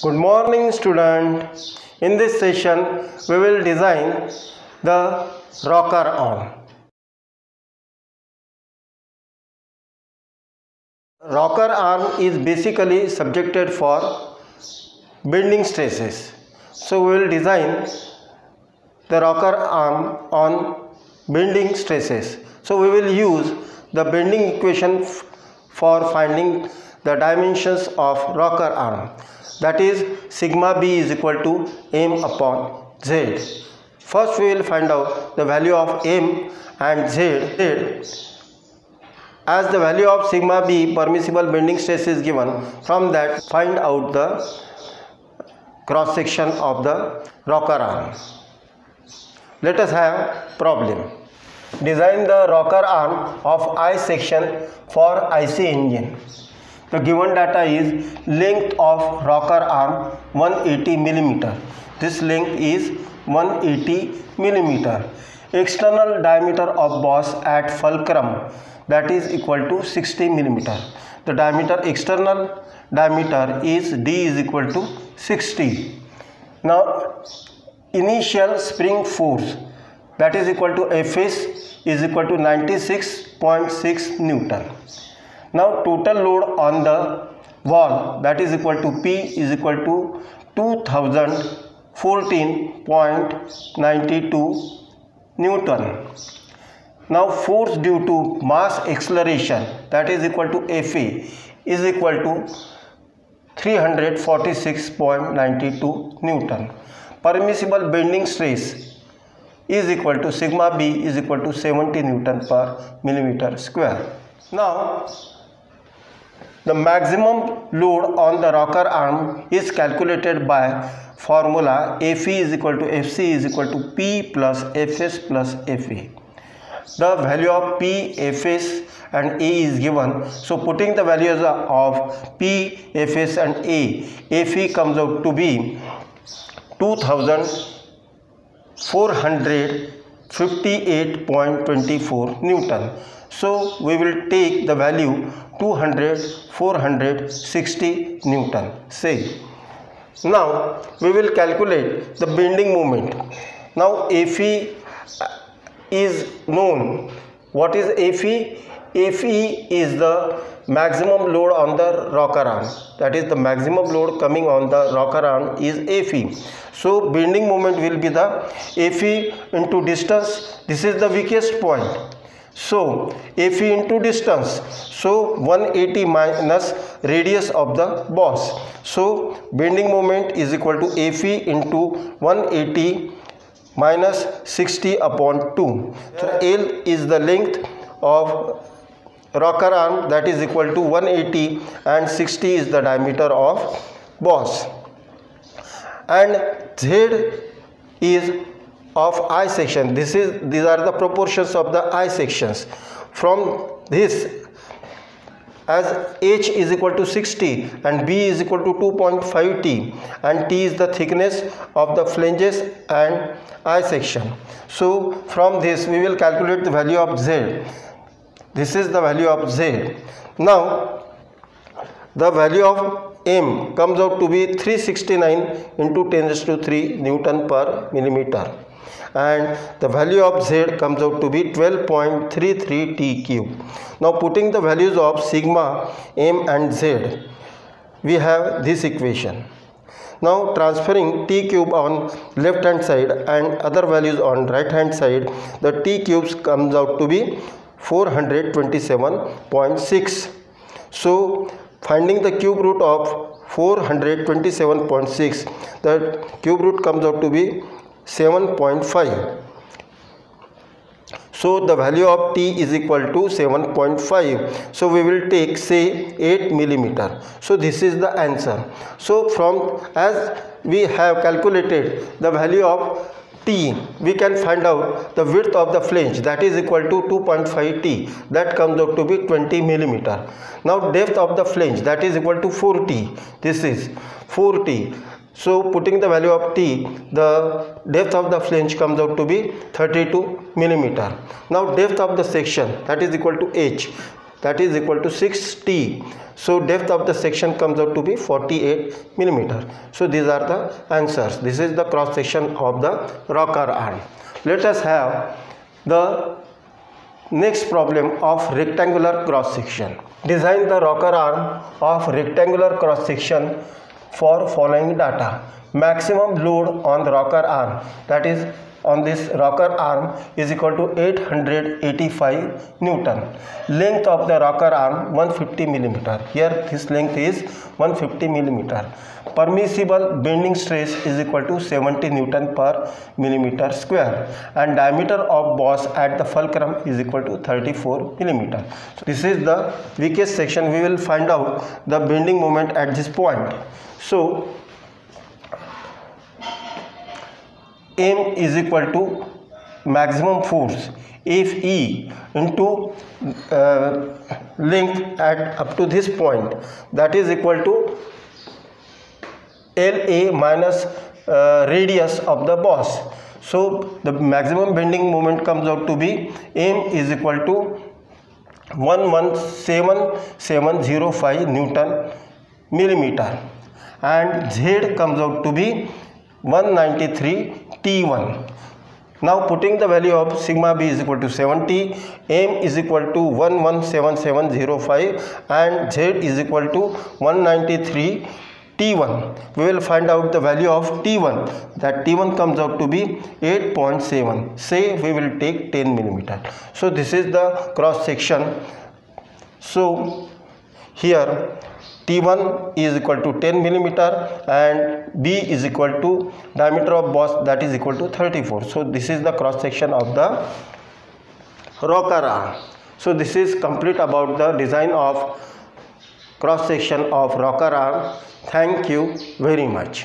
Good morning, student. In this session, we will design the rocker arm. Rocker arm is basically subjected for bending stresses. So we will design the rocker arm on bending stresses. So we will use the bending equation for finding the dimensions of rocker arm. That is sigma b is equal to m upon z. First we will find out the value of m and z. As the value of sigma b permissible bending stress is given, from that find out the cross section of the rocker arm. Let us have problem. Design the rocker arm of I section for IC engine. The given data is length of rocker arm 180 mm. This length is 180 mm. External diameter of boss at fulcrum, that is equal to 60 mm. The diameter, external diameter is D is equal to 60. Now initial spring force, that is equal to Fs is equal to 96.6 Newton. Now total load on the wall, that is equal to P is equal to 2014.92 Newton. Now force due to mass acceleration, that is equal to Fa is equal to 346.92 Newton. Permissible bending stress is equal to sigma b is equal to 70 Newton per millimeter square. Now the maximum load on the rocker arm is calculated by formula Fe is equal to Fc is equal to P plus Fs plus Fa. The value of P, Fs and A is given. So putting the values of P, Fs and A, Fe comes out to be 2458.24 Newton. So we will take the value 460 Newton. Say. Now we will calculate the bending moment. Now Fe is known. What is Fe? Fe is the maximum load on the rocker arm. That is the maximum load coming on the rocker arm is Fe. So bending moment will be the Fe into distance. This is the weakest point. So Fe into distance. So 180 minus radius of the boss. So bending moment is equal to Fe into 180 minus 60 upon 2. So L is the length of rocker arm, that is equal to 180, and 60 is the diameter of boss. And Z is of I section. These are the proportions of the I sections. From this, as H is equal to 60 and B is equal to 2.5 T and T is the thickness of the flanges and I section. So from this we will calculate the value of Z. This is the value of Z. Now the value of M comes out to be 369 into 10 raised to 3 Newton per millimeter. And the value of Z comes out to be 12.33 T cube. Now putting the values of sigma, M and Z, we have this equation. Now transferring T cube on left hand side and other values on right hand side, the T cubes comes out to be 427.6. So finding the cube root of 427.6, the cube root comes out to be 7.5. So the value of T is equal to 7.5. So we will take say 8 millimeter. So this is the answer. So from as we have calculated the value of T, we can find out the width of the flange, that is equal to 2.5 T, that comes out to be 20 millimeter. Now depth of the flange, that is equal to 4 T. This is 4 T. So putting the value of T, the depth of the flange comes out to be 32 millimeter. Now depth of the section, that is equal to H, that is equal to 6T. So depth of the section comes out to be 48 millimeter. So these are the answers. This is the cross section of the rocker arm. Let us have the next problem of rectangular cross section. Design the rocker arm of rectangular cross section for following data. Maximum load on the rocker arm, that is on this rocker arm, is equal to 885 Newton. Length of the rocker arm 150 millimeter. Here this length is 150 millimeter. Permissible bending stress is equal to 70 Newton per millimeter square, and diameter of boss at the fulcrum is equal to 34 millimeter. So this is the weakest section. We will find out the bending moment at this point. So M is equal to maximum force Fe into length at up to this point, that is equal to La minus radius of the boss. So the maximum bending moment comes out to be M is equal to 117,705 Newton millimeter, and Z comes out to be 193 T1. Now putting the value of sigma b is equal to 70, M is equal to 117,705 and Z is equal to 193 T1. We will find out the value of T1. That T1 comes out to be 8.7. Say we will take 10 millimeter. So this is the cross section. So here T1 is equal to 10 millimeter and B is equal to diameter of boss, that is equal to 34. So this is the cross section of the rocker arm. So this is complete about the design of cross section of rocker arm. Thank you very much.